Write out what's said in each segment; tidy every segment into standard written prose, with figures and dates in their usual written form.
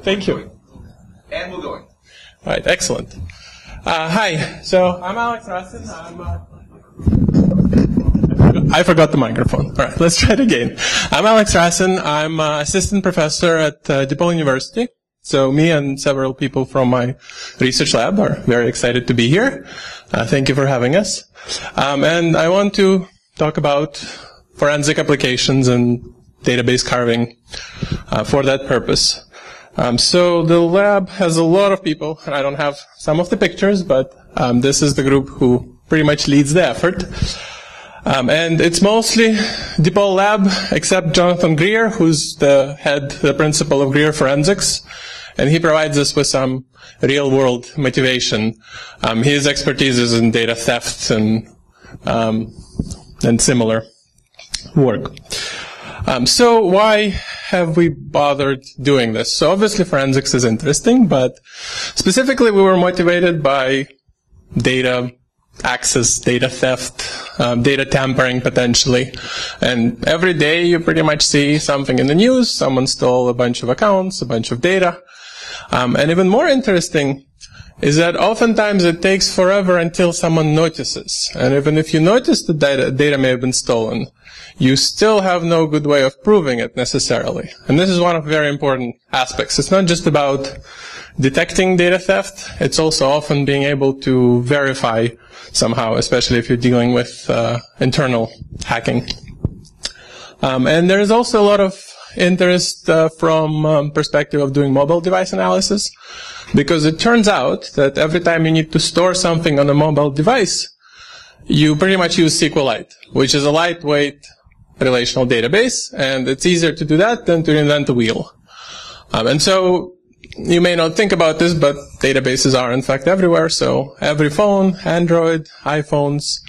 Thank you. And we're going. All right, excellent. Hi, so I'm Alex Rassin. I forgot the microphone. All right, let's try it again. I'm Alex Rassin. I'm assistant professor at DePaul University. So me and several people from my research lab are very excited to be here. Thank you for having us. And I want to talk about forensic applications and database carving for that purpose. So the lab has a lot of people, and I don't have some of the pictures, but this is the group who pretty much leads the effort. And it's mostly DePaul lab, except Jonathan Greer, who's the principal of Greer Forensics, and he provides us with some real-world motivation. His expertise is in data theft and similar work. So why have we bothered doing this? So obviously forensics is interesting, but specifically we were motivated by data access, data theft, data tampering potentially. And every day you pretty much see something in the news, someone stole a bunch of accounts, a bunch of data. And even more interesting is that oftentimes it takes forever until someone notices. And even if you notice the data may have been stolen, you still have no good way of proving it necessarily. And this is one of the very important aspects. It's not just about detecting data theft. It's also often being able to verify somehow, especially if you're dealing with internal hacking. And there is also a lot of interest from perspective of doing mobile device analysis, because it turns out that every time you need to store something on a mobile device, you pretty much use SQLite, which is a lightweight relational database, and it's easier to do that than to invent a wheel. And so you may not think about this, but databases are in fact everywhere. So every phone, Android, iPhones,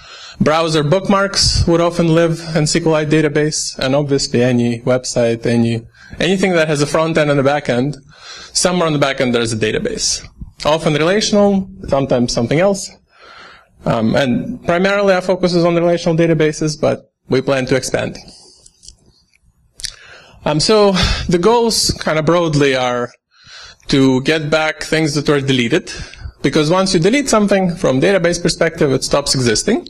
browser bookmarks would often live in SQLite database, and obviously any website, anything that has a front end and a back end, somewhere on the back end there's a database. Often relational, sometimes something else. And primarily our focus is on the relational databases, but we plan to expand. So the goals kind of broadly are to get back things that were deleted, because once you delete something from database perspective, it stops existing.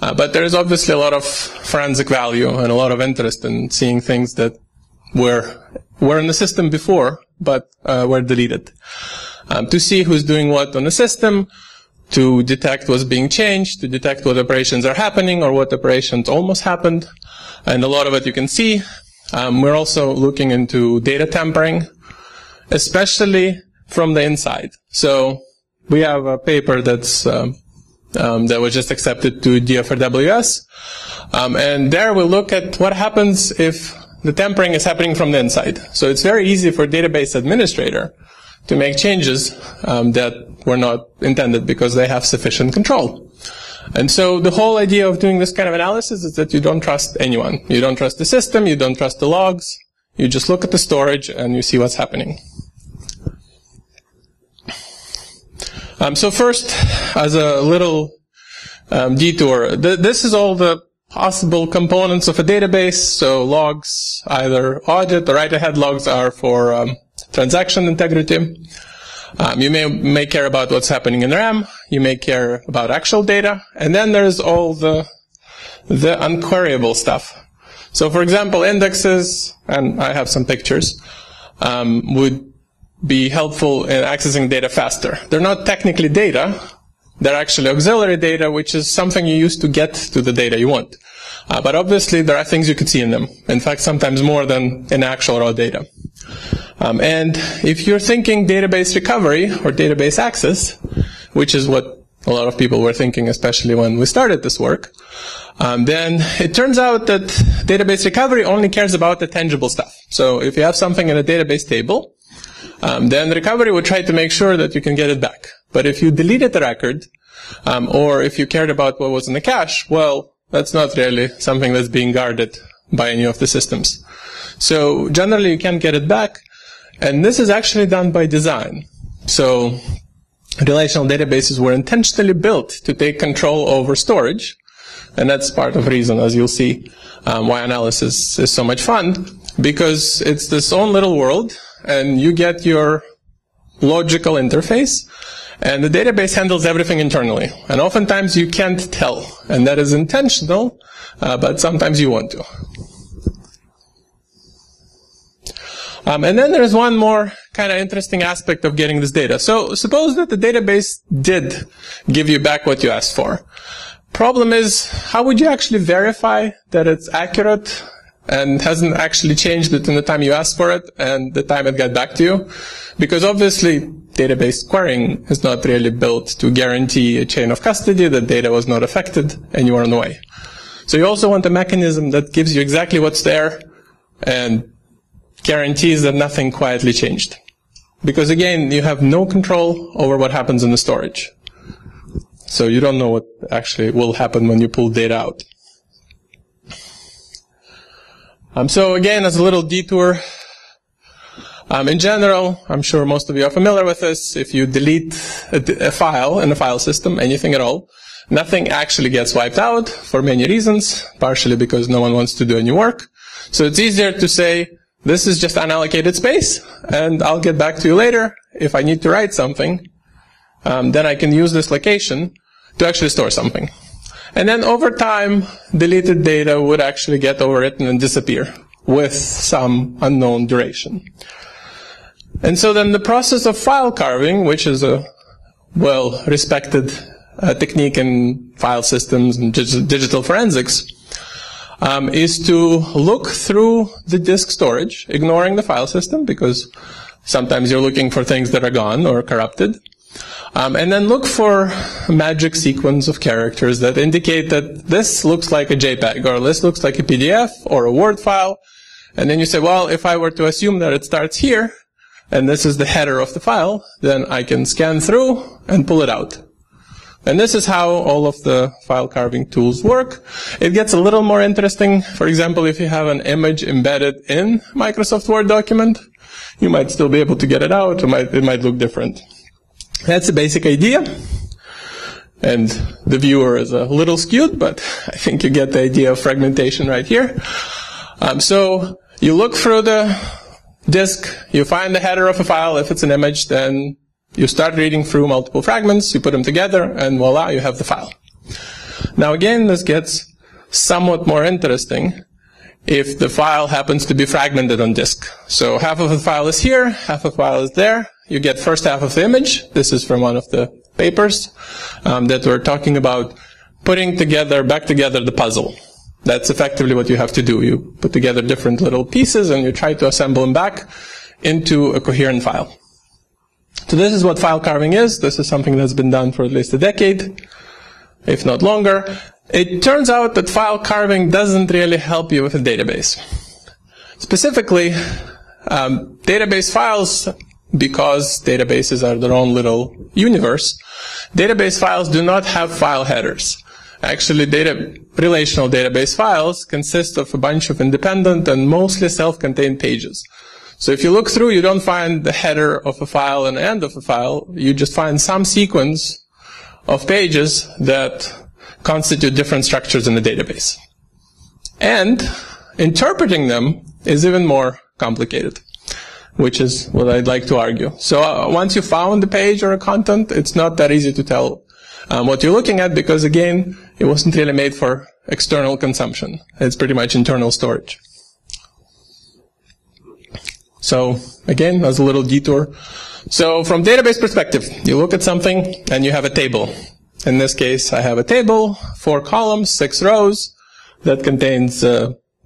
But there is obviously a lot of forensic value and a lot of interest in seeing things that were in the system before, but were deleted. To see who's doing what on the system, to detect what's being changed, to detect what operations are happening or what operations almost happened. And a lot of it you can see. We're also looking into data tampering, especially from the inside. So we have a paper that's that was just accepted to DFRWS. And there we look at what happens if the tampering is happening from the inside. So it's very easy for a database administrator to make changes that were not intended because they have sufficient control. And so the whole idea of doing this kind of analysis is that you don't trust anyone. You don't trust the system, you don't trust the logs, you just look at the storage and you see what's happening. So first, as a little detour, this is all the possible components of a database. So logs, either audit or write-ahead logs are for transaction integrity. You may care about what's happening in RAM. You may care about actual data. And then there's all the unqueryable stuff. So for example, indexes, and I have some pictures, would be helpful in accessing data faster. They're not technically data. They're actually auxiliary data, which is something you use to get to the data you want. But obviously, there are things you could see in them. In fact, sometimes more than in actual raw data. And if you're thinking database recovery or database access, which is what a lot of people were thinking, especially when we started this work, then it turns out that database recovery only cares about the tangible stuff. So if you have something in a database table, then recovery would try to make sure that you can get it back. But if you deleted the record, or if you cared about what was in the cache, well, that's not really something that's being guarded by any of the systems. So generally you can't get it back, and this is actually done by design. So relational databases were intentionally built to take control over storage, and that's part of the reason, as you'll see, why analysis is so much fun, because it's this own little world, and you get your logical interface, and the database handles everything internally. And oftentimes you can't tell, and that is intentional, but sometimes you want to. And then there's one more kind of interesting aspect of getting this data. So suppose that the database did give you back what you asked for. Problem is, how would you actually verify that it's accurate and hasn't actually changed it in the time you asked for it and the time it got back to you? Because obviously, database querying is not really built to guarantee a chain of custody, that data was not affected, and you are on the way. So you also want a mechanism that gives you exactly what's there and guarantees that nothing quietly changed. Because again, you have no control over what happens in the storage. So you don't know what actually will happen when you pull data out. So again, as a little detour, in general, I'm sure most of you are familiar with this. If you delete a file in a file system, anything at all, nothing actually gets wiped out for many reasons, partially because no one wants to do any work. So it's easier to say, this is just unallocated space, and I'll get back to you later. If I need to write something, then I can use this location to actually store something. And then over time, deleted data would actually get overwritten and disappear with some unknown duration. And so then the process of file carving, which is a well-respected technique in file systems and digital forensics, is to look through the disk storage, ignoring the file system, because sometimes you're looking for things that are gone or corrupted, and then look for a magic sequence of characters that indicate that this looks like a JPEG, or this looks like a PDF, or a Word file, and then you say, well, if I were to assume that it starts here, and this is the header of the file, then I can scan through and pull it out. And this is how all of the file carving tools work. It gets a little more interesting. For example, if you have an image embedded in Microsoft Word document, you might still be able to get it out, or it might look different. That's the basic idea. And the viewer is a little skewed, but I think you get the idea of fragmentation right here. So you look through the disk, you find the header of a file. If it's an image, then you start reading through multiple fragments, you put them together, and voila, you have the file. Now again, this gets somewhat more interesting if the file happens to be fragmented on disk. So half of the file is here, half of the file is there. You get first half of the image. This is from one of the papers that we're talking about putting together, back together the puzzle. That's effectively what you have to do. You put together different little pieces and you try to assemble them back into a coherent file. So this is what file carving is. This is something that's been done for at least a decade, if not longer. It turns out that file carving doesn't really help you with a database. Specifically, database files, because databases are their own little universe, database files do not have file headers. Actually, relational database files consist of a bunch of independent and mostly self-contained pages. So if you look through, you don't find the header of a file and the end of a file. You just find some sequence of pages that constitute different structures in the database. And interpreting them is even more complicated, which is what I'd like to argue. So once you found the page or a content, it's not that easy to tell what you're looking at, because again, it wasn't really made for external consumption. It's pretty much internal storage. So again, as a little detour. So from database perspective, you look at something and you have a table. In this case, I have a table, 4 columns, 6 rows, that contains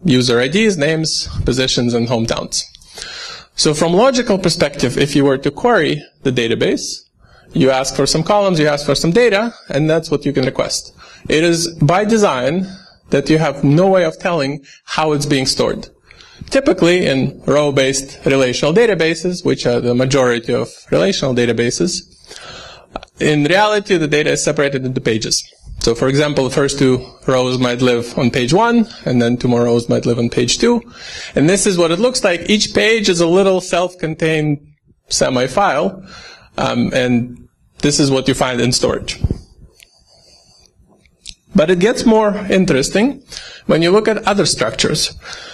user IDs, names, positions, and hometowns. So from logical perspective, if you were to query the database, you ask for some columns, you ask for some data, and that's what you can request. It is by design that you have no way of telling how it's being stored. Typically, in row-based relational databases, which are the majority of relational databases, in reality, the data is separated into pages. So, for example, the first 2 rows might live on page 1, and then 2 more rows might live on page 2. And this is what it looks like. Each page is a little self-contained semi-file, and this is what you find in storage. But it gets more interesting when you look at other structures.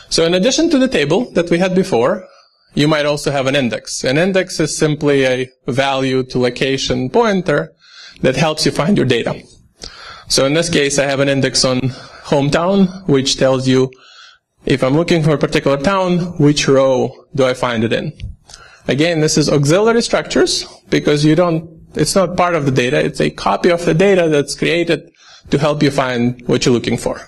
So in addition to the table that we had before, you might also have an index. An index is simply a value to location pointer that helps you find your data. So in this case, I have an index on hometown, which tells you if I'm looking for a particular town, which row do I find it in? Again, this is auxiliary structures because it's not part of the data. It's a copy of the data that's created to help you find what you're looking for.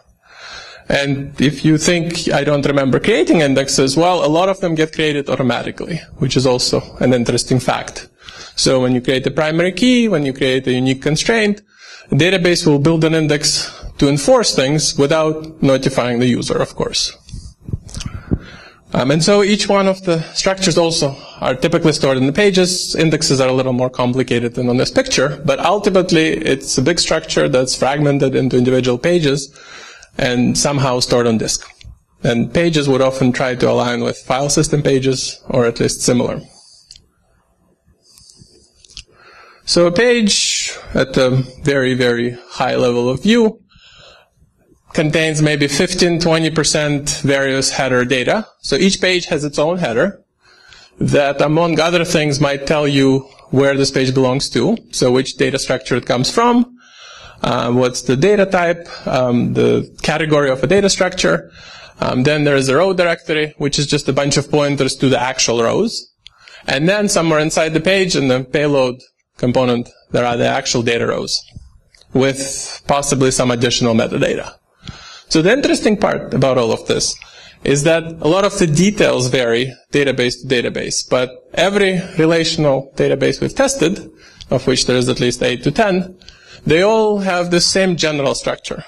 And if you think I don't remember creating indexes, well, a lot of them get created automatically, which is also an interesting fact. So when you create a primary key, when you create a unique constraint, a database will build an index to enforce things without notifying the user, of course. And so each one of the structures also are typically stored in the pages. Indexes are a little more complicated than on this picture, but ultimately it's a big structure that's fragmented into individual pages and somehow stored on disk. And pages would often try to align with file system pages, or at least similar. So a page at a very, very high level of view contains maybe 15-20% various header data. So each page has its own header that, among other things, might tell you where this page belongs to, so which data structure it comes from, what's the data type, the category of a data structure. Then there is a row directory, which is just a bunch of pointers to the actual rows. And then somewhere inside the page in the payload component, there are the actual data rows with possibly some additional metadata. So the interesting part about all of this is that a lot of the details vary database to database, but every relational database we've tested, of which there is at least 8 to 10, they all have the same general structure.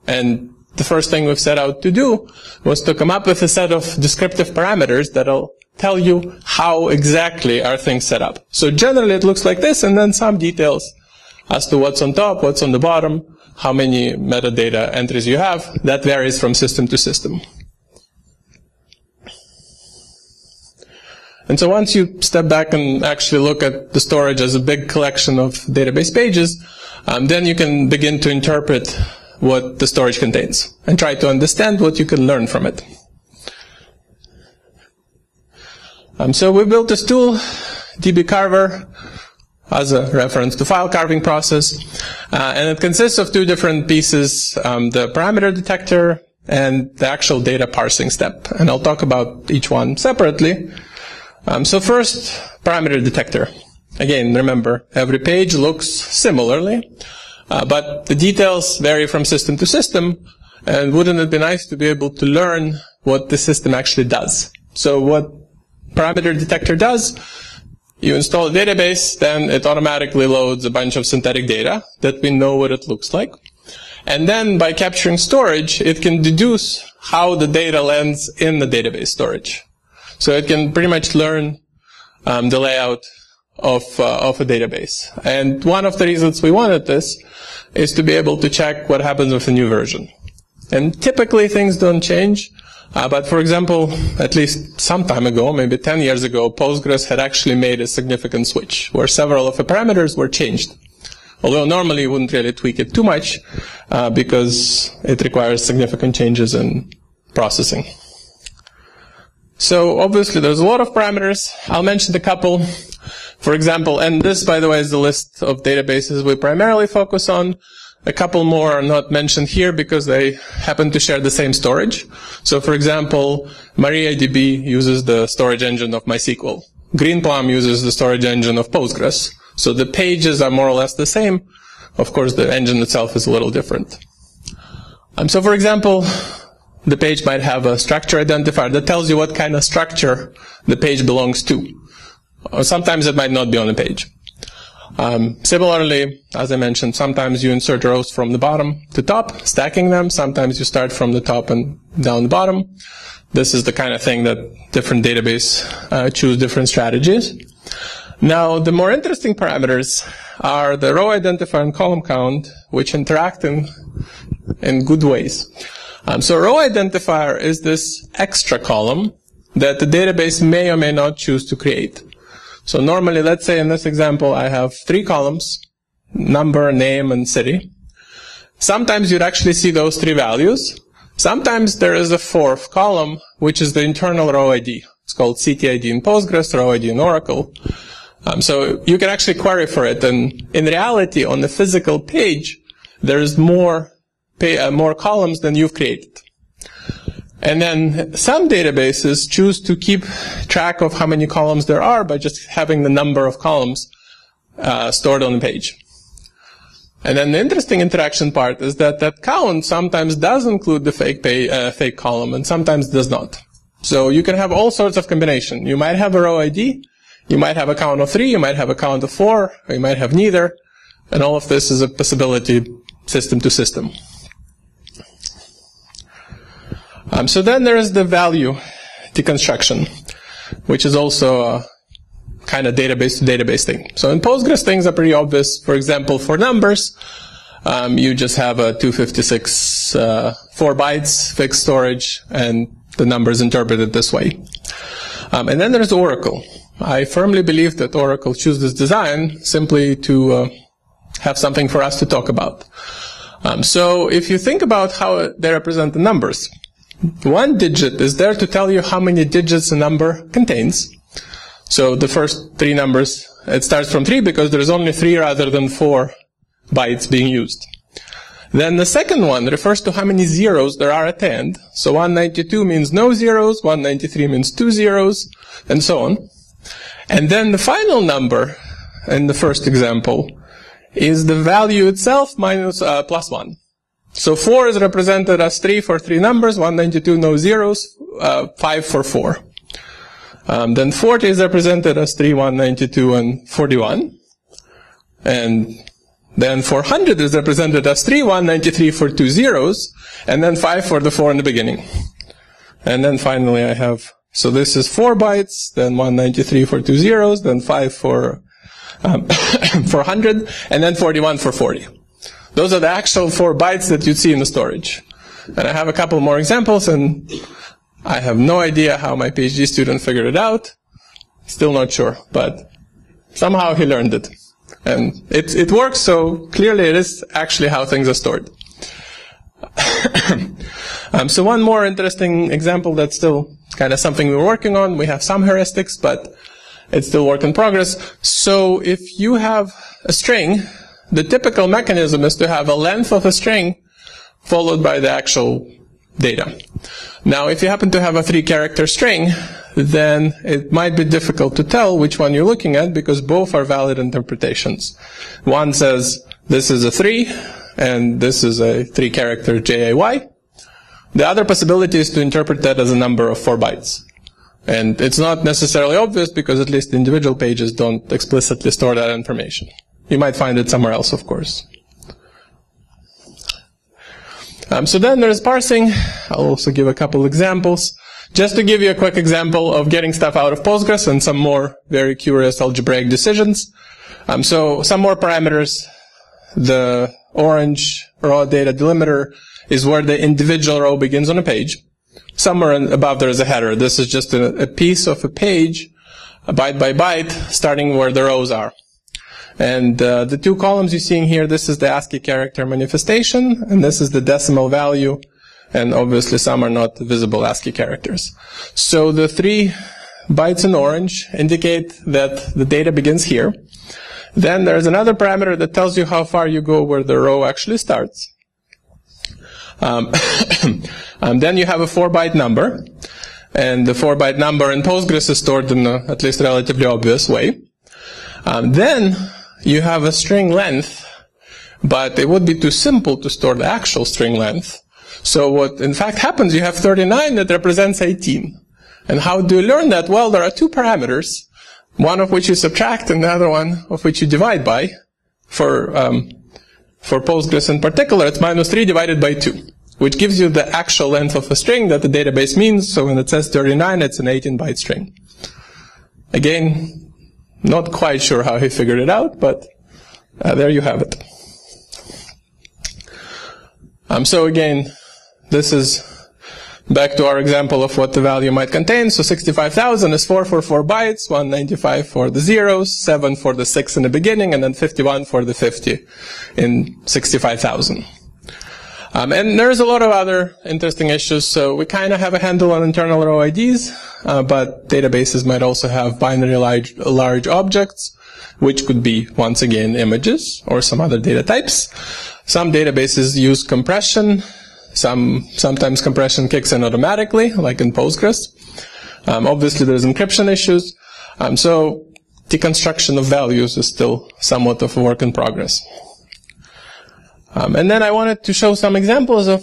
And the first thing we've set out to do was to come up with a set of descriptive parameters that'll tell you how exactly are things set up. So generally it looks like this, and then some details as to what's on top, what's on the bottom, how many metadata entries you have. That varies from system to system. And so once you step back and actually look at the storage as a big collection of database pages, then you can begin to interpret what the storage contains and try to understand what you can learn from it. So we built this tool, dbcarver, as a reference to file carving process. And it consists of two different pieces, the parameter detector and the actual data parsing step. And I'll talk about each one separately. So first, parameter detector. Again, remember, every page looks similarly, but the details vary from system to system. And wouldn't it be nice to be able to learn what the system actually does? So what parameter detector does, you install a database, then it automatically loads a bunch of synthetic data that we know what it looks like. And then by capturing storage, it can deduce how the data lands in the database storage. So it can pretty much learn the layout of a database. And one of the reasons we wanted this is to be able to check what happens with a new version. And typically things don't change. But for example, at least some time ago, maybe 10 years ago, Postgres had actually made a significant switch where several of the parameters were changed. Although normally you wouldn't really tweak it too much because it requires significant changes in processing. So obviously there's a lot of parameters. I'll mention a couple. For example, and this, by the way, is the list of databases we primarily focus on. A couple more are not mentioned here because they happen to share the same storage. So for example, MariaDB uses the storage engine of MySQL. Greenplum uses the storage engine of Postgres. So the pages are more or less the same. Of course, the engine itself is a little different. So for example, the page might have a structure identifier that tells you what kind of structure the page belongs to. Or sometimes it might not be on the page. Similarly, as I mentioned, sometimes you insert rows from the bottom to top, stacking them. Sometimes you start from the top and down the bottom. This is the kind of thing that different databases choose different strategies. Now, the more interesting parameters are the row identifier and column count, which interact in good ways. So row identifier is this extra column that the database may or may not choose to create. So normally, let's say in this example, I have 3 columns, number, name, and city. Sometimes you'd actually see those 3 values. Sometimes there is a 4th column, which is the internal row ID. It's called CTID in Postgres, row ID in Oracle. So you can actually query for it. And in reality, on the physical page, there's more columns than you've created. And then some databases choose to keep track of how many columns there are by just having the number of columns stored on the page. And then the interesting interaction part is that that count sometimes does include the fake column and sometimes does not. So you can have all sorts of combination. You might have a row ID, you might have a count of 3, you might have a count of 4, or you might have neither. And all of this is a possibility system to system. So then there is the value deconstruction, which is also a kind of database-to-database thing. So in Postgres, things are pretty obvious. For example, for numbers, you just have a 256, 4 bytes fixed storage, and the number is interpreted this way. And then there's Oracle. I firmly believe that Oracle chose this design simply to have something for us to talk about. So if you think about how they represent the numbers, 1 digit is there to tell you how many digits a number contains. So the first 3 numbers, it starts from 3 because there's only 3 rather than 4 bytes being used. Then the second one refers to how many zeros there are at the end. So 192 means no zeros, 193 means 2 zeros, and so on. And then the final number in the first example is the value itself minus plus 1. So 4 is represented as 3 for 3 numbers, 192 no zeros, 5 for 4. Then 40 is represented as 3, 192, and 41. And then 400 is represented as 3, 193 for 2 zeros, and then 5 for the 4 in the beginning. And then finally I have, so this is 4 bytes, then 193 for 2 zeros, then 5 for 400, and then 41 for 40. Those are the actual 4 bytes that you'd see in the storage. And I have a couple more examples, and I have no idea how my PhD student figured it out. Still not sure, but somehow he learned it. And it works, so clearly it is actually how things are stored. So one more interesting example that's still kind of something we're working on. We have some heuristics, but it's still work in progress. So if you have a string, the typical mechanism is to have a length of a string followed by the actual data. Now, if you happen to have a 3-character string, then it might be difficult to tell which one you're looking at because both are valid interpretations. One says this is a 3 and this is a 3-character JAY. The other possibility is to interpret that as a number of 4 bytes. And it's not necessarily obvious because at least individual pages don't explicitly store that information. You might find it somewhere else, of course. So then there's parsing. I'll also give a couple examples. Just to give you a quick example of getting stuff out of Postgres and some more very curious algebraic decisions. So some more parameters. The orange raw data delimiter is where the individual row begins on a page. Somewhere above there is a header. This is just a piece of a page, byte by byte, starting where the rows are. And the 2 columns you're seeing here, this is the ASCII character manifestation, and this is the decimal value, and obviously some are not visible ASCII characters. So the 3 bytes in orange indicate that the data begins here. Then there's another parameter that tells you how far you go where the row actually starts. Then you have a 4-byte number, and the 4-byte number in Postgres is stored in a at least relatively obvious way. Then you have a string length, but it would be too simple to store the actual string length. So what in fact happens, you have 39 that represents 18. And how do you learn that? Well, there are 2 parameters, one of which you subtract and the other one of which you divide by. For Postgres in particular, it's -3 divided by 2, which gives you the actual length of a string that the database means. So when it says 39, it's an 18-byte string. Again, not quite sure how he figured it out, but there you have it. So again, this is back to our example of what the value might contain. So 65,000 is 4 for 4 bytes, 195 for the zeros, 7 for the 6 in the beginning, and then 51 for the 50 in 65,000. And there's a lot of other interesting issues. So we kind of have a handle on internal row IDs, but databases might also have binary large objects, which could be, once again, images or some other data types. Some databases use compression. Sometimes compression kicks in automatically, like in Postgres. Obviously, there's encryption issues. So deconstruction of values is still somewhat of a work in progress. And then I wanted to show some examples of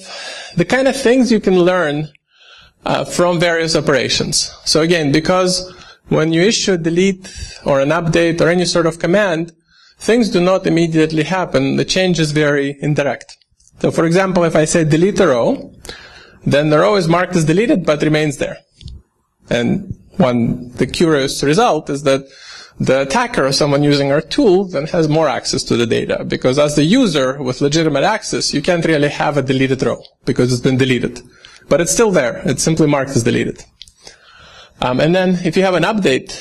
the kind of things you can learn from various operations. So again, because when you issue a delete or an update or any sort of command, things do not immediately happen. The change is very indirect. So for example, if I say delete a row, then the row is marked as deleted but remains there. And the curious result is that the attacker, or someone using our tool, then has more access to the data, because as the user with legitimate access, you can't really have a deleted row because it's been deleted. But it's still there. It's simply marked as deleted. And then if you have an update,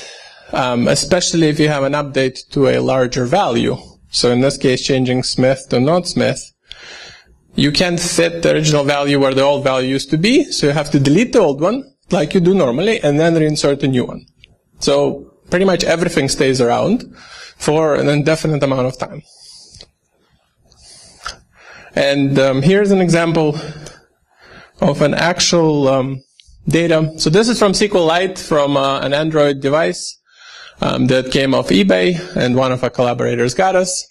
especially if you have an update to a larger value, so in this case changing Smith to not Smith, you can't fit the original value where the old value used to be, so you have to delete the old one, like you do normally, and then reinsert a new one. So pretty much everything stays around for an indefinite amount of time. And here's an example of an actual data. So this is from SQLite, from an Android device that came off eBay, and one of our collaborators got us.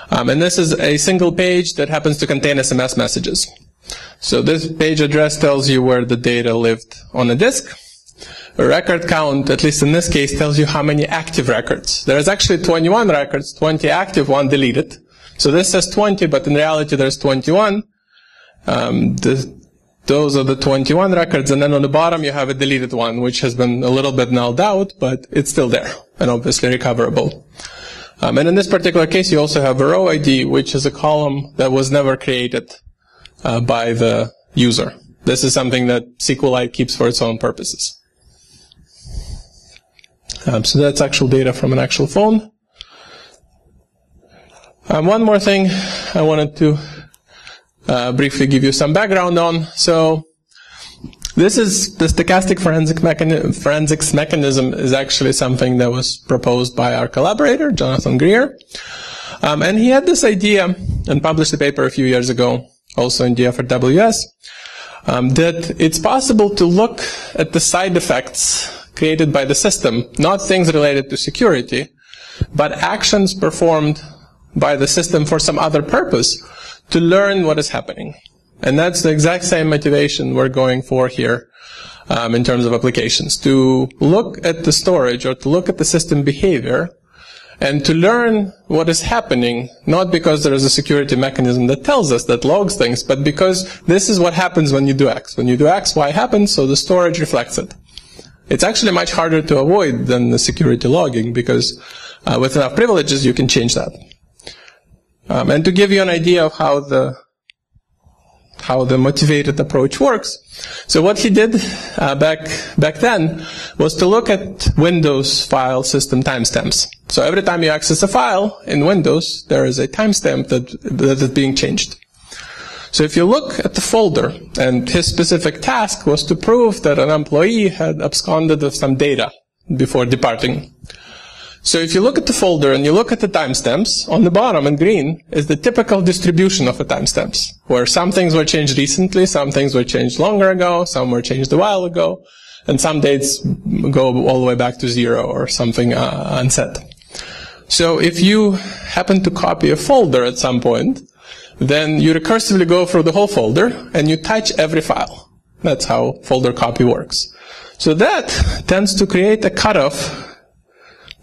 And this is a single page that happens to contain SMS messages. So this page address tells you where the data lived on a disk. A record count, at least in this case, tells you how many active records. There is actually 21 records, 20 active, 1 deleted. So this says 20, but in reality there's 21. Those are the 21 records, and then on the bottom you have a deleted one, which has been a little bit nulled out, but it's still there, and obviously recoverable. And in this particular case, you also have a row ID, which is a column that was never created by the user. This is something that SQLite keeps for its own purposes. So that's actual data from an actual phone. One more thing I wanted to briefly give you some background on. So this is the stochastic forensics mechanism is actually something that was proposed by our collaborator, Jonathan Greer. And he had this idea and published a paper a few years ago, also in DFRWS, that it's possible to look at the side effects created by the system, not things related to security, but actions performed by the system for some other purpose, to learn what is happening. And that's the exact same motivation we're going for here in terms of applications, to look at the storage or to look at the system behavior and to learn what is happening, not because there is a security mechanism that tells us, that logs things, but because this is what happens when you do X. When you do X, Y happens, so the storage reflects it. It's actually much harder to avoid than the security logging, because with enough privileges you can change that. And to give you an idea of how the motivated approach works, so what he did back then was to look at Windows file system timestamps. So every time you access a file in Windows, there is a timestamp that is being changed. So if you look at the folder, and his specific task was to prove that an employee had absconded with some data before departing. So if you look at the folder and you look at the timestamps, on the bottom in green is the typical distribution of the timestamps, where some things were changed recently, some things were changed longer ago, some were changed a while ago, and some dates go all the way back to 0 or something unset. So if you happen to copy a folder at some point, then you recursively go through the whole folder and you touch every file. That's how folder copy works. So that tends to create a cutoff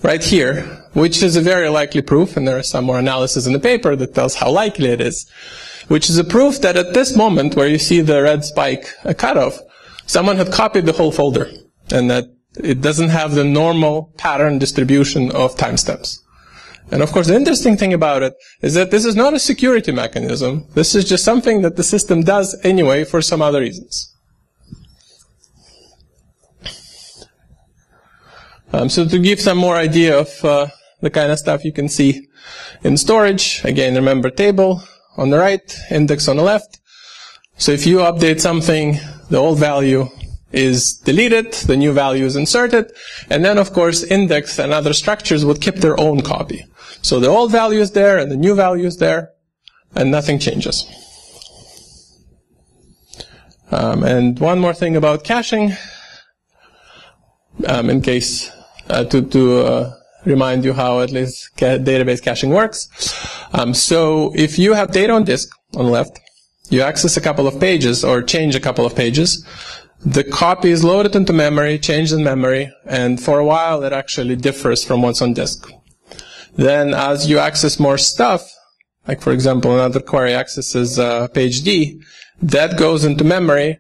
right here, which is a very likely proof, and there is some more analysis in the paper that tells how likely it is, which is a proof that at this moment where you see the red spike, a cutoff, someone had copied the whole folder, and that it doesn't have the normal pattern distribution of timestamps. And of course, the interesting thing about it is that this is not a security mechanism. This is just something that the system does anyway for some other reasons. So to give some more idea of the kind of stuff you can see in storage, again, remember table on the right, index on the left. So if you update something, the old value is deleted, the new value is inserted, and then, of course, index and other structures would keep their own copy. So the old value is there, and the new value is there, and nothing changes. And one more thing about caching, in case to remind you how at least database caching works. So if you have data on disk on the left, you access a couple of pages or change a couple of pages, the copy is loaded into memory, changed in memory, and for a while it actually differs from what's on disk. Then as you access more stuff, like for example another query accesses page D, that goes into memory,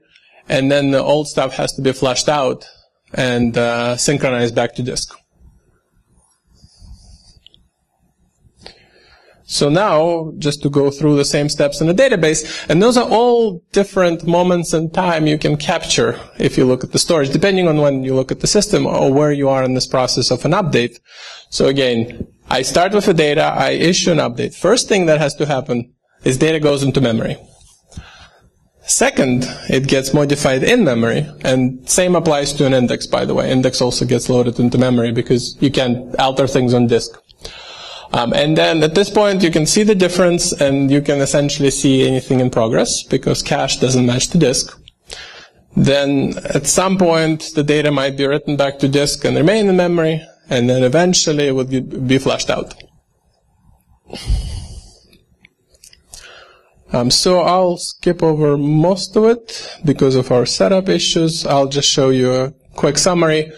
and then the old stuff has to be flushed out and synchronized back to disk. So now, just to go through the same steps in the database, and those are all different moments in time you can capture if you look at the storage, depending on when you look at the system or where you are in this process of an update. So again, I start with the data, I issue an update. First thing that has to happen is data goes into memory. Second, it gets modified in memory, and same applies to an index, by the way. Index also gets loaded into memory because you can't alter things on disk. And then at this point, you can see the difference, and you can essentially see anything in progress because cache doesn't match to disk. Then at some point, the data might be written back to disk and remain in memory, and then eventually it would be flushed out. So I'll skip over most of it because of our setup issues. I'll just show you a quick summary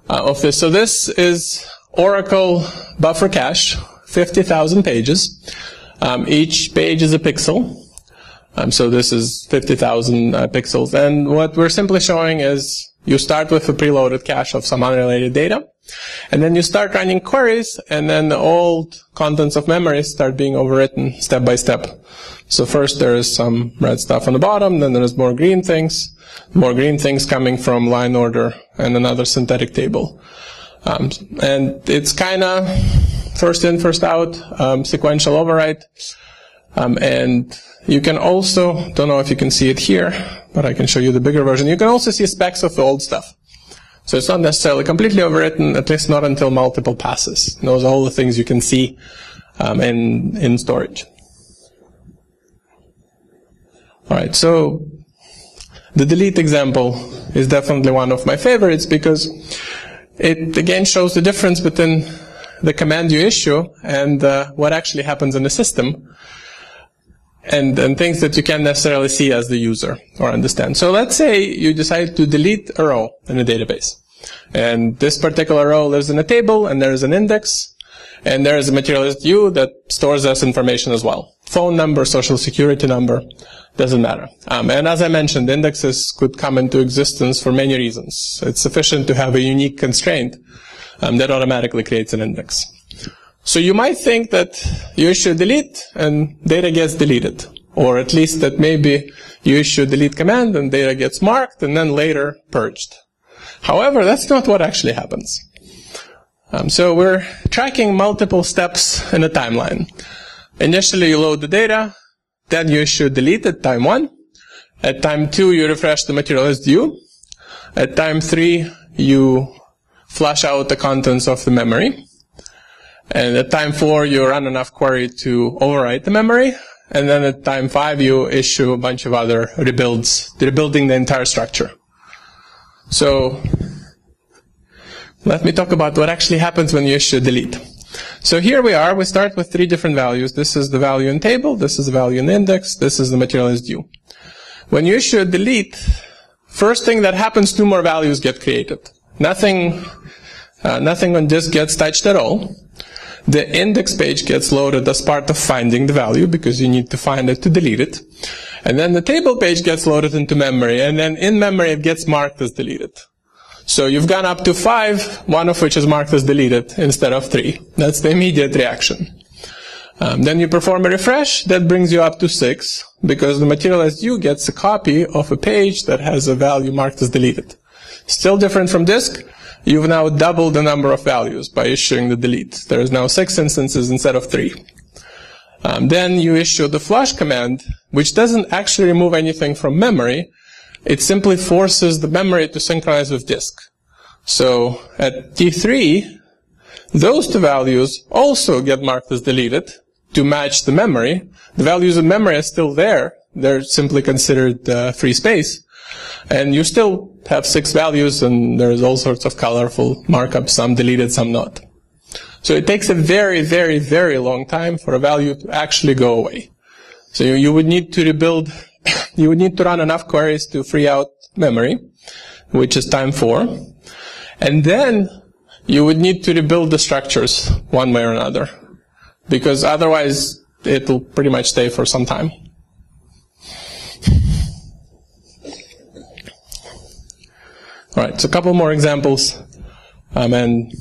of this. So this is Oracle buffer cache, 50,000 pages. Each page is a pixel. So this is 50,000 pixels. And what we're simply showing is you start with a preloaded cache of some unrelated data, and then you start running queries, and then the old contents of memory start being overwritten step by step. So first there is some red stuff on the bottom, then there's more green things coming from line order and another synthetic table. And it's kind of first in, first out, sequential overwrite. And you can also, don't know if you can see it here, but I can show you the bigger version. You can also see specs of the old stuff. So it's not necessarily completely overwritten, at least not until multiple passes. Those are all the things you can see in storage. All right, so the delete example is definitely one of my favorites because it again shows the difference between the command you issue and what actually happens in the system, and things that you can't necessarily see as the user or understand. So let's say you decide to delete a row in a database. And this particular row lives in a table, and there is an index, and there is a materialist view that stores this information as well. Phone number, social security number, doesn't matter. And as I mentioned, indexes could come into existence for many reasons. It's sufficient to have a unique constraint that automatically creates an index. So you might think that you issue delete and data gets deleted, or at least that maybe you issue delete command and data gets marked and then later purged. However, that's not what actually happens. So we're tracking multiple steps in a timeline. Initially, you load the data, then you issue delete at time 1. At time 2, you refresh the materialist view. At time 3, you flush out the contents of the memory. And at time 4, you run enough query to overwrite the memory. And then at time 5, you issue a bunch of other rebuilds, rebuilding the entire structure. So let me talk about what actually happens when you issue delete. So here we are. We start with 3 different values. This is the value in table. This is the value in index. This is the materialist view. When you issue a delete, first thing that happens, 2 more values get created. Nothing on disk gets touched at all. The index page gets loaded as part of finding the value because you need to find it to delete it. And then the table page gets loaded into memory, and then in memory it gets marked as deleted. So you've gone up to 5, one of which is marked as deleted instead of 3. That's the immediate reaction. Then you perform a refresh. That brings you up to 6 because the materialist view gets a copy of a page that has a value marked as deleted. Still different from disk. You've now doubled the number of values by issuing the delete. There is now 6 instances instead of 3. Then you issue the flush command, which doesn't actually remove anything from memory. It simply forces the memory to synchronize with disk. So at T3, those two values also get marked as deleted to match the memory. The values in memory are still there. They're simply considered free space. And you still have 6 values, and there's all sorts of colorful markups, some deleted, some not. So it takes a very, very, very long time for a value to actually go away. So you would need to rebuild, you would need to run enough queries to free out memory, which is time 4. And then you would need to rebuild the structures one way or another, because otherwise it will pretty much stay for some time. All right, so a couple more examples, and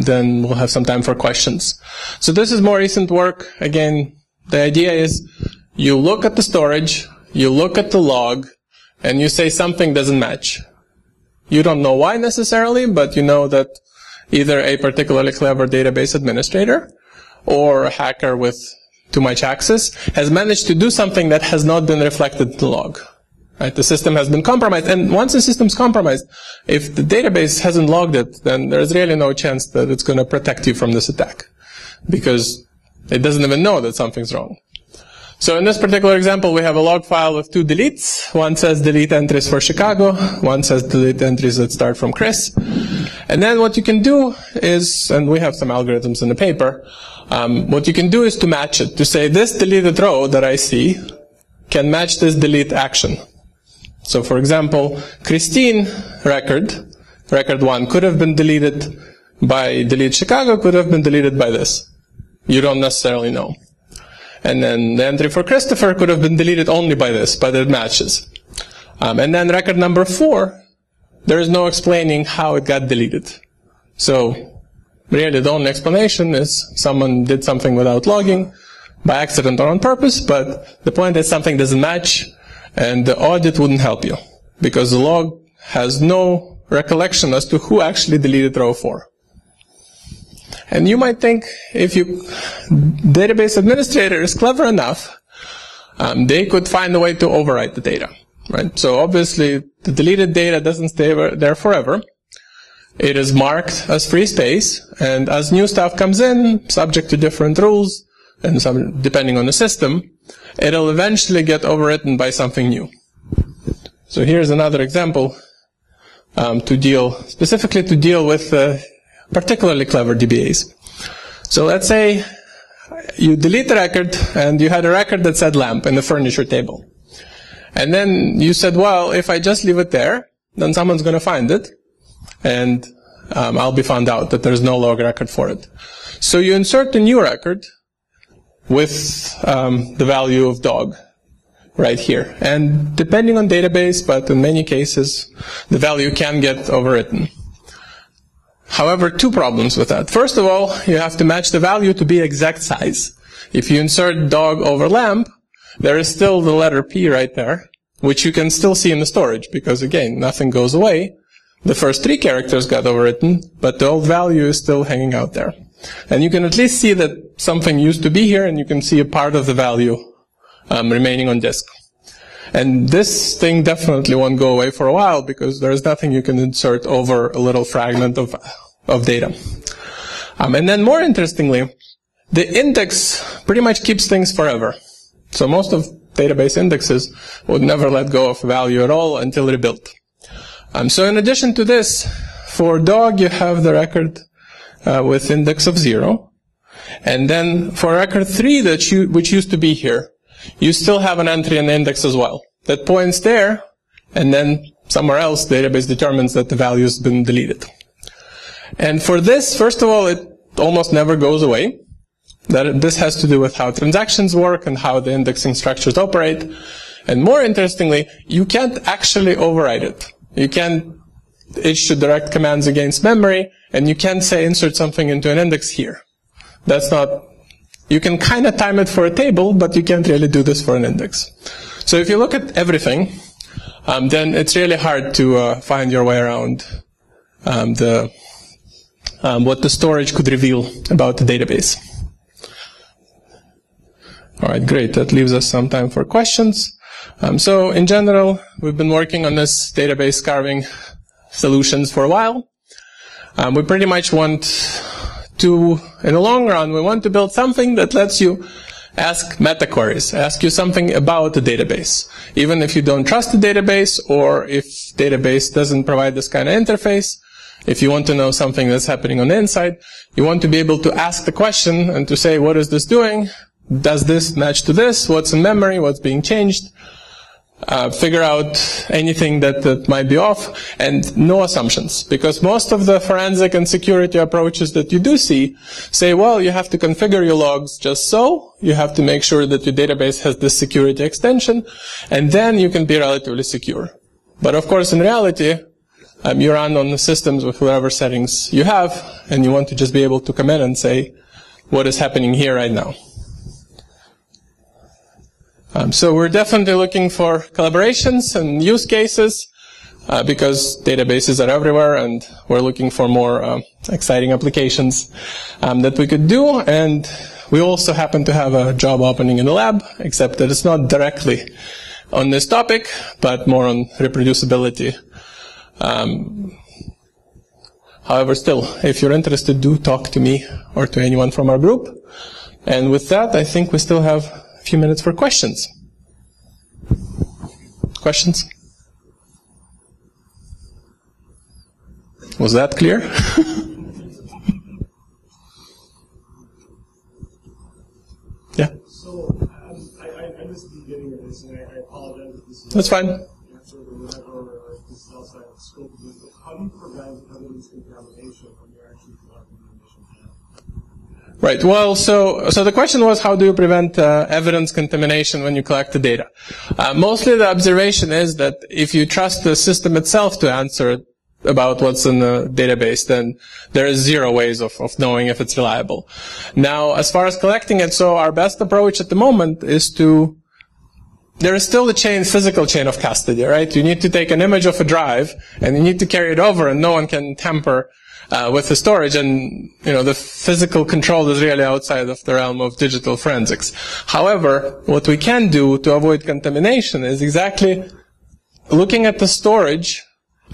then we'll have some time for questions. So this is more recent work. Again, the idea is you look at the storage, you look at the log, and you say something doesn't match. You don't know why necessarily, but you know that either a particularly clever database administrator or a hacker with too much access has managed to do something that has not been reflected in the log. Right? The system has been compromised, and once the system's compromised, if the database hasn't logged it, then there's really no chance that it's going to protect you from this attack, because it doesn't even know that something's wrong. So in this particular example, we have a log file with 2 deletes. One says delete entries for Chicago. One says delete entries that start from Chris. And then what you can do is, and we have some algorithms in the paper, what you can do is to match it, to say this deleted row that I see can match this delete action. So for example, Christine record 1 could have been deleted by delete Chicago, could have been deleted by this. You don't necessarily know. And then the entry for Christopher could have been deleted only by this, but it matches. And then record number 4, there is no explaining how it got deleted. So really the only explanation is someone did something without logging, by accident or on purpose, but the point is something doesn't match, and the audit wouldn't help you, because the log has no recollection as to who actually deleted row 4. And you might think, if you database administrator is clever enough, they could find a way to overwrite the data, right? So obviously, the deleted data doesn't stay there forever. It is marked as free space, and as new stuff comes in, subject to different rules, and depending on the system, it'll eventually get overwritten by something new. So here's another example specifically to deal with particularly clever DBAs. So let's say you delete the record, and you had a record that said lamp in the furniture table. And then you said, well, if I just leave it there, then someone's going to find it, and I'll be found out that there's no log record for it. So you insert a new record with the value of dog right here. And depending on database, but in many cases, the value can get overwritten. However, 2 problems with that. First of all, you have to match the value to be exact size. If you insert dog over lamp, there is still the letter P right there, which you can still see in the storage, because again, nothing goes away. The first 3 characters got overwritten, but the old value is still hanging out there. And you can at least see that something used to be here, and you can see a part of the value remaining on disk. And this thing definitely won't go away for a while, because there's nothing you can insert over a little fragment of data. And then more interestingly, the index pretty much keeps things forever. So most of database indexes would never let go of value at all until rebuilt. So in addition to this, for dog you have the record with index of 0. And then for record 3, which used to be here, you still have an entry in the index as well that points there, and then somewhere else the database determines that the value has been deleted. And for this, first of all, it almost never goes away. This has to do with how transactions work and how the indexing structures operate. And more interestingly, you can't actually override it. You can't issue direct commands against memory, and you can't say insert something into an index here. That's not, you can kind of time it for a table, but you can't really do this for an index. So if you look at everything, then it's really hard to find your way around what the storage could reveal about the database. All right, great. That leaves us some time for questions. So in general, we've been working on this database carving solutions for a while. We pretty much want to, in the long run, we want to build something that lets you ask meta queries, ask you something about the database. Even if you don't trust the database, or if database doesn't provide this kind of interface, if you want to know something that's happening on the inside, you want to be able to ask the question and to say, what is this doing? Does this match to this? What's in memory? What's being changed? Figure out anything that might be off, and no assumptions. Because most of the forensic and security approaches that you do see say, well, you have to configure your logs just so, you have to make sure that your database has this security extension, and then you can be relatively secure. But of course, in reality, you run on the systems with whatever settings you have, and you want to just be able to come in and say, what is happening here right now? So we're definitely looking for collaborations and use cases, because databases are everywhere, and we're looking for more exciting applications that we could do. And we also happen to have a job opening in the lab, except that it's not directly on this topic, but more on reproducibility. However, still, if you're interested, do talk to me or to anyone from our group. And with that, I think we still have a few minutes for questions. Questions? Was that clear? Yeah. So I missed the beginning of this, and I apologize if this is. That's fine. Answer or whatever, or if this is outside the scope of this. But how do you prevent evidence contamination when you're actually collecting the initial data? Right. Well, so the question was, how do you prevent evidence contamination when you collect the data? Mostly the observation is that if you trust the system itself to answer about what's in the database, then there is zero ways of knowing if it's reliable. Now, as far as collecting it, so our best approach at the moment is to, there is still a physical chain of custody, right? You need to take an image of a drive, and you need to carry it over, and no one can tamper with the storage, and the physical control is really outside of the realm of digital forensics. However, what we can do to avoid contamination is exactly looking at the storage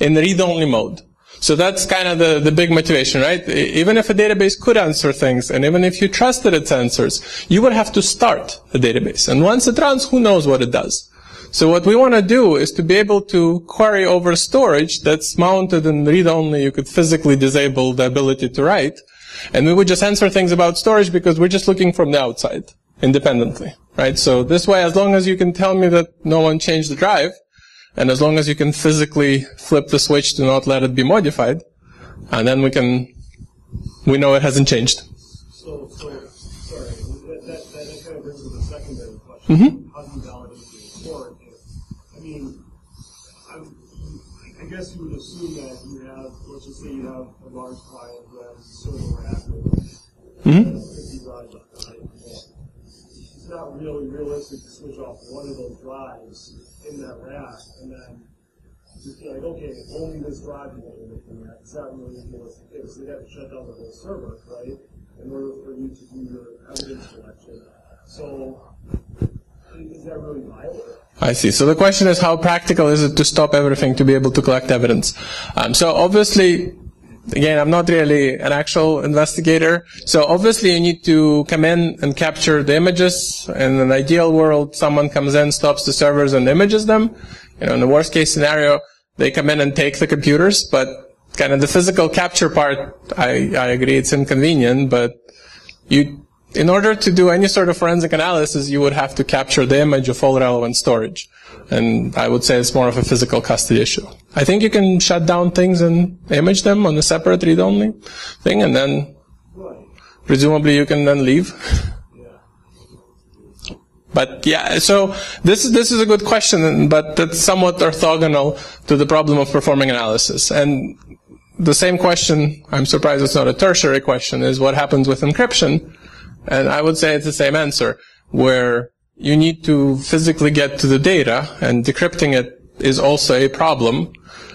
in read-only mode. So that's kind of the big motivation, right? Even if a database could answer things, and even if you trusted its answers, you would have to start a database. And once it runs, who knows what it does? So what we want to do is to be able to query over storage that's mounted in read-only. You could physically disable the ability to write. And we would just answer things about storage because we're just looking from the outside, independently, right? So this way, as long as you can tell me that no one changed the drive, and as long as you can physically flip the switch to not let it be modified, and then we know it hasn't changed. So sorry, that kind of brings to the secondary question. Mm-hmm. How do you validate the report? I mean, I guess you would assume that you have, let's just say you have a large client who has a server rack with 50 drives on it, right? It's not really realistic to switch off one of those drives in that rack and then just be like, okay, only this drive is looking at. It's not really realistic. So they have to shut down the whole server, right, in order for you to do your evidence collection. So is that really viable? I see. So the question is, how practical is it to stop everything to be able to collect evidence? So obviously, again, I'm not really an actual investigator. So obviously you need to come in and capture the images. In an ideal world, someone comes in, stops the servers, and images them. In the worst case scenario, they come in and take the computers. But kind of the physical capture part, I agree it's inconvenient, but in order to do any sort of forensic analysis, you would have to capture the image of all relevant storage. And I would say it's more of a physical custody issue. I think you can shut down things and image them on a separate read-only thing, and then presumably you can then leave. But yeah, so this is a good question, but that's somewhat orthogonal to the problem of performing analysis. And the same question, I'm surprised it's not a tertiary question, is what happens with encryption. And I would say it's the same answer, where you need to physically get to the data, and decrypting it is also a problem.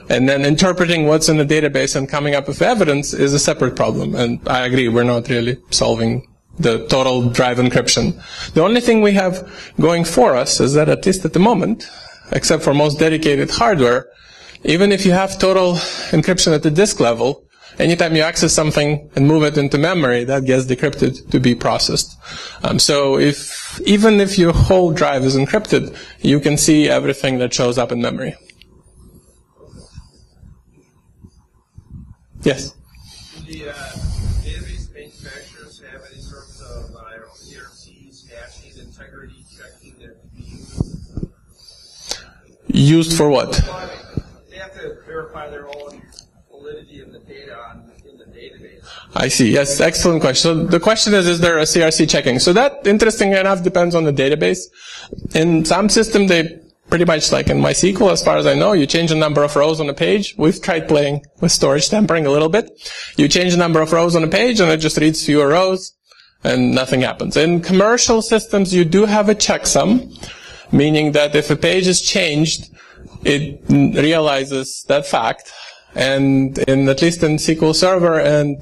And then interpreting what's in the database and coming up with evidence is a separate problem. And I agree, we're not really solving the total drive encryption. The only thing we have going for us is that, at least at the moment, except for most dedicated hardware, even if you have total encryption at the disk level, anytime you access something and move it into memory, that gets decrypted to be processed. So even if your whole drive is encrypted, you can see everything that shows up in memory. Yes? Do the database manufacturers have any sorts of ERCs, hashing, integrity checking that can be Used for what? Well, they have to verify their own validity of the data in the database. I see. Yes, excellent question. So the question is there a CRC checking? So that, interestingly enough, depends on the database. In some system, they pretty much, like in MySQL, as far as I know, you change the number of rows on a page. We've tried playing with storage tampering a little bit. You change the number of rows on a page, and it just reads fewer rows, and nothing happens. In commercial systems, you do have a checksum, meaning that if a page is changed, it realizes that fact. And at least in SQL Server and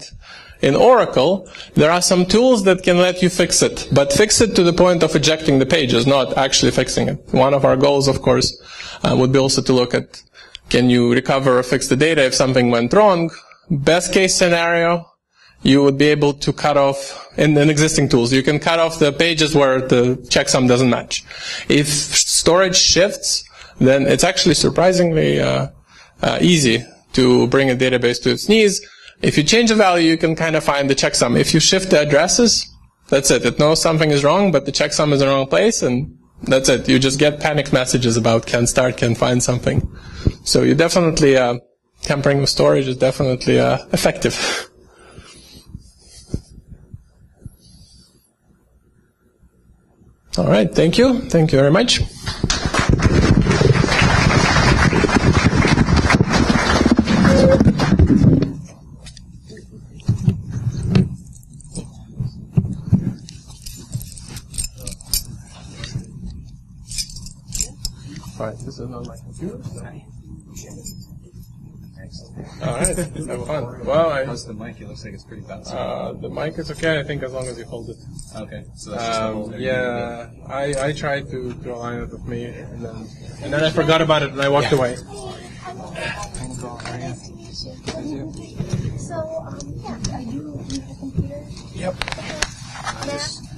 in Oracle, there are some tools that can let you fix it, but fix it to the point of ejecting the pages, not actually fixing it. One of our goals, of course, would be also to look at, can you recover or fix the data if something went wrong? Best case scenario, you would be able to cut off, in existing tools, you can cut off the pages where the checksum doesn't match. If storage shifts, then it's actually surprisingly easy to bring a database to its knees. If you change a value, you can kind of find the checksum. If you shift the addresses, that's it. It knows something is wrong, but the checksum is in the wrong place, and that's it. You just get panic messages about can't start, can't find something. So you definitely, tampering with storage is definitely effective. All right, thank you. Thank you very much. All right, this is on my computer. All right, have fun. Well, how's the mic? It looks like it's pretty bouncy. The mic is okay, I think, as long as you hold it. Okay, so that's just the whole thing. Yeah, I tried to align it with me, and then I forgot about it and I walked away. So, yeah, are you a computer? Yep. Math?